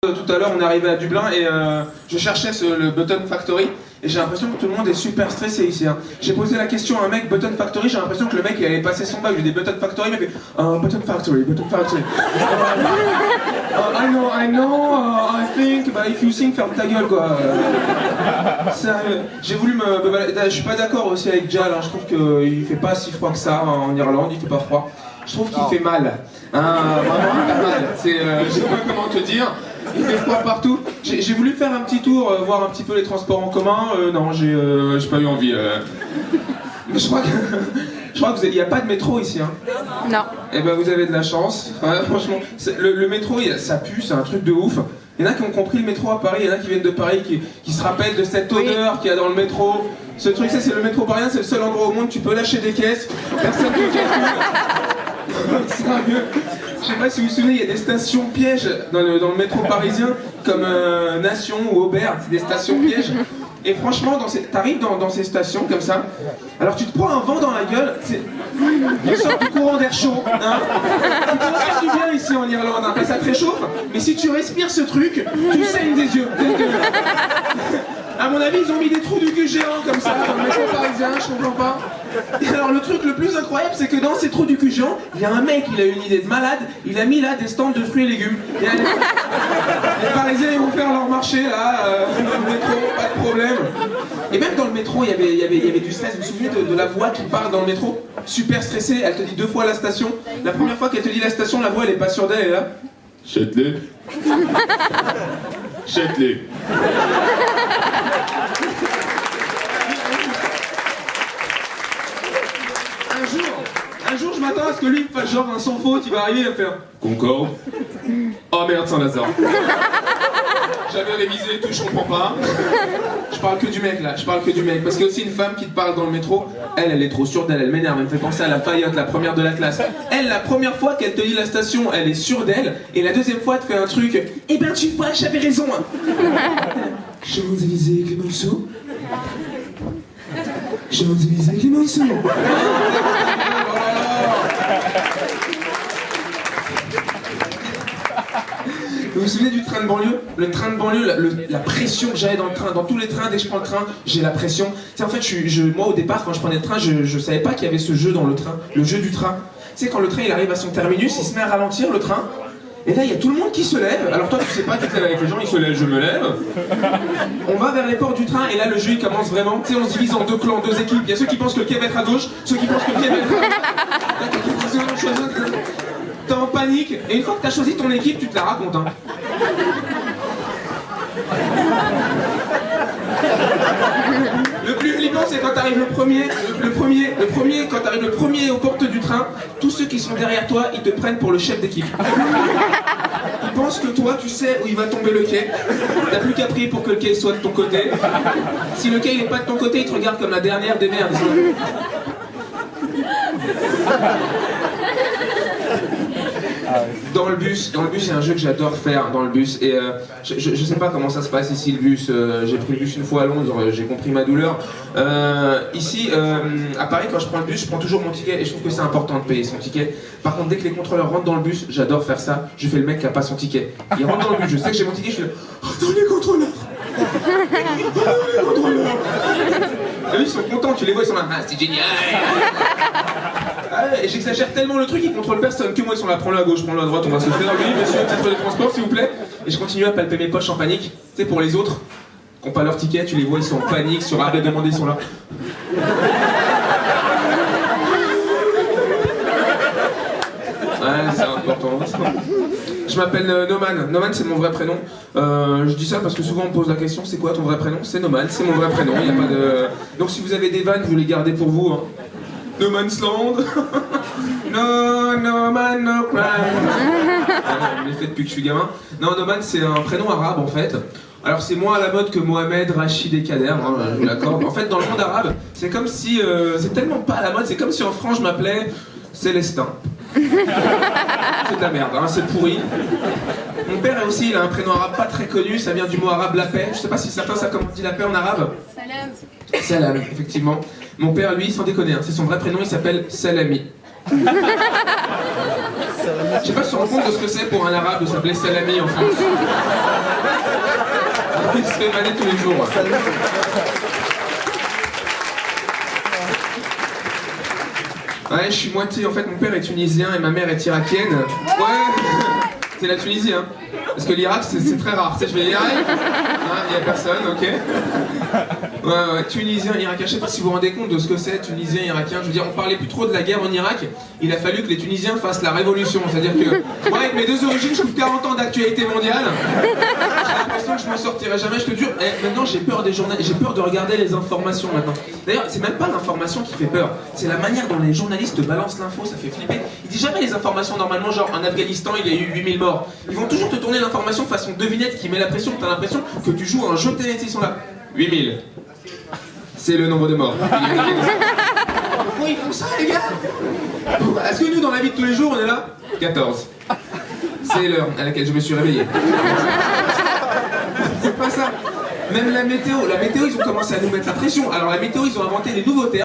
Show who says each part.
Speaker 1: Tout à l'heure, on est arrivé à Dublin et je cherchais le Button Factory et j'ai l'impression que tout le monde est super stressé ici. Hein. J'ai posé la question à un mec, Button Factory, j'ai l'impression que le mec il avait passé son bac, j'ai dit Button Factory, il m'a fait Button Factory, Button Factory. I know, I think, bah if you think, ferme ta gueule quoi. Sérieux, j'ai voulu je suis pas d'accord aussi avec Jal, hein. Je trouve qu'il fait pas si froid que ça en Irlande, il fait pas froid. Je trouve qu'il fait mal. Vraiment pas mal. Je sais pas comment te dire. Il fait froid partout. J'ai voulu faire un petit tour, voir un petit peu les transports en commun. Non, j'ai pas eu envie. Mais je crois que il n'y a pas de métro ici. Hein.
Speaker 2: Non.
Speaker 1: Eh ben vous avez de la chance. Ouais, franchement, le métro, ça pue, c'est un truc de ouf. Il y en a qui ont compris le métro à Paris, il y en a qui viennent de Paris, qui se rappellent de cette odeur qu'il y a dans le métro. Ce truc, ça c'est le métro parisien, c'est le seul endroit au monde où tu peux lâcher des caisses. Personne ne te calcule. Sérieux. Je sais pas si vous vous souvenez, il y a des stations pièges dans le métro parisien, comme Nation ou Aubert, c'est des stations pièges. Et franchement, t'arrives dans ces stations comme ça, alors tu te prends un vent dans la gueule, c'est une sorte de courant d'air chaud, hein. Tu peux faire du bien ici en Irlande, hein, ça te réchauffe, mais si tu respires ce truc, tu saignes des yeux. Donc, à mon avis, ils ont mis des trous du cul géants comme ça dans le métro parisien, je comprends pas. Et alors le truc le plus incroyable, c'est que dans ces trous du cul géants, il y a un mec, il a une idée de malade, il a mis là des stands de fruits et légumes. Et les Parisiens, ils vont faire leur marché là, dans le métro, pas de problème. Et même dans le métro, il y avait du stress. Vous vous souvenez de la voix qui parle dans le métro? Super stressée, elle te dit 2 fois la station. La première fois qu'elle te dit la station, la voix elle est pas sûre d'elle, elle est là. Châtelet. Châtelet. Un jour, je m'attends à ce que lui me fasse genre un sans faute, il va arriver et me faire Concorde. Oh merde, Saint-Lazare. J'avais révisé et tout, je comprends pas. Je parle que du mec là, je parle que du mec. Parce qu'il y a aussi une femme qui te parle dans le métro. Elle est trop sûre d'elle, elle m'énerve, elle me fait penser à la Fayotte, la première de la classe. Elle, la première fois qu'elle te dit la station, elle est sûre d'elle. Et la deuxième fois, elle te fait un truc. Eh ben tu vois, j'avais raison. Champs-Élysées, Clémenceau. Champs-Élysées, Clémenceau. Vous vous souvenez du train de banlieue? Le train de banlieue, la pression que j'avais dans le train, dans tous les trains, dès que je prends le train, j'ai la pression. En fait, moi au départ, quand je prenais le train, je savais pas qu'il y avait ce jeu dans le train, le jeu du train. Tu sais, quand le train il arrive à son terminus, il se met à ralentir le train, et là il y a tout le monde qui se lève. Alors toi tu sais pas, tu te lèves avec les gens, ils se lèvent, je me lève. On va vers les portes du train, et là le jeu il commence vraiment. Tu sais, on se divise en 2 clans, 2 équipes. Il y a ceux qui pensent que le quai va être à gauche, ceux qui pensent que le quai va être à droite. T'es en panique, et une fois que t'as choisi ton équipe, tu te la racontes. Hein. Le plus flippant, c'est quand t'arrives le premier, quand t'arrives le premier aux portes du train, tous ceux qui sont derrière toi, ils te prennent pour le chef d'équipe. Ils pensent que toi, tu sais où il va tomber le quai. T'as plus qu'à prier pour que le quai soit de ton côté. Si le quai il est pas de ton côté, ils te regardent comme la dernière des merdes. Dans le bus, il y a un jeu que j'adore faire dans le bus et je sais pas comment ça se passe ici le bus, j'ai pris le bus une fois à Londres, j'ai compris ma douleur. Ici, à Paris, quand je prends le bus, je prends toujours mon ticket et je trouve que c'est important de payer son ticket. Par contre, dès que les contrôleurs rentrent dans le bus, j'adore faire ça, je fais le mec qui a pas son ticket. Il rentre dans le bus, je sais que j'ai mon ticket, je fais « Oh non, les contrôleurs ! Oh non, les contrôleurs !» Et eux, ils sont contents, tu les vois, ils sont là « Ah, c'est génial !» Et j'exagère tellement le truc, ils contrôlent personne, que moi ils sont là, prends-le à gauche, prends-le à droite, on va se faire, oui monsieur, titre de transport s'il vous plaît. Et je continue à palper mes poches en panique, tu sais pour les autres, qui n'ont pas leur ticket, tu les vois, ils sont en panique, sur arrêt de demander, ils sont là. Ouais, c'est important. Je m'appelle Noman. Noman, c'est mon vrai prénom. Je dis ça parce que souvent on me pose la question, c'est quoi ton vrai prénom? C'est Noman, c'est mon vrai prénom. Y a pas de... Donc si vous avez des vannes, vous les gardez pour vous. Hein. No Man's Land. No man, no crime. Je l'ai fait depuis que je suis gamin. Non, Noman, c'est un prénom arabe en fait. Alors c'est moins à la mode que Mohamed, Rachid et Kader, hein, je vous l'accorde. En fait, dans le monde arabe, c'est comme si... c'est tellement pas à la mode, c'est comme si en France je m'appelais Célestin. C'est de la merde, hein, c'est pourri. Mon père aussi, il a un prénom arabe pas très connu, ça vient du mot arabe la paix. Je sais pas si certains savent comment on dit la paix en arabe. Salam. Salam, effectivement. Mon père, lui, sans déconner, hein, c'est son vrai prénom, il s'appelle Salami. Je sais pas si on se rend compte de ce que c'est pour un arabe de s'appeler Salami en France. fais vanner tous les jours. Ouais, je suis moitié. En fait, mon père est tunisien et ma mère est irakienne. Ouais, c'est la Tunisie, hein. Parce que l'Irak, c'est très rare. Tu sais, je vais l'Irak, il y a personne, ok. Ouais, tunisien, irakien. Je sais pas si vous vous rendez compte de ce que c'est, tunisien, irakien. Je veux dire, on parlait plus trop de la guerre en Irak. Il a fallu que les Tunisiens fassent la révolution. C'est-à-dire que, moi, avec mes deux origines, je trouve 40 ans d'actualité mondiale. J'ai l'impression que je m'en sortirai jamais. Je te jure, maintenant, j'ai peur des journalistes. J'ai peur de regarder les informations maintenant. D'ailleurs, c'est même pas l'information qui fait peur. C'est la manière dont les journalistes balancent l'info. Ça fait flipper. Ils disent jamais les informations normalement, genre en Afghanistan, il y a eu 8000 morts. Ils vont toujours te tourner l'information façon devinette qui met la pression. T'as l'impression que tu joues à un jeu de télé. Ils sont là. 8000. C'est le nombre de morts. Pourquoi ils font ça, les gars? Est-ce que nous, dans la vie de tous les jours, on est là? 14. C'est l'heure à laquelle je me suis réveillé. C'est pas ça. Même la météo, ils ont commencé à nous mettre la pression. Alors la météo, ils ont inventé des nouveaux termes.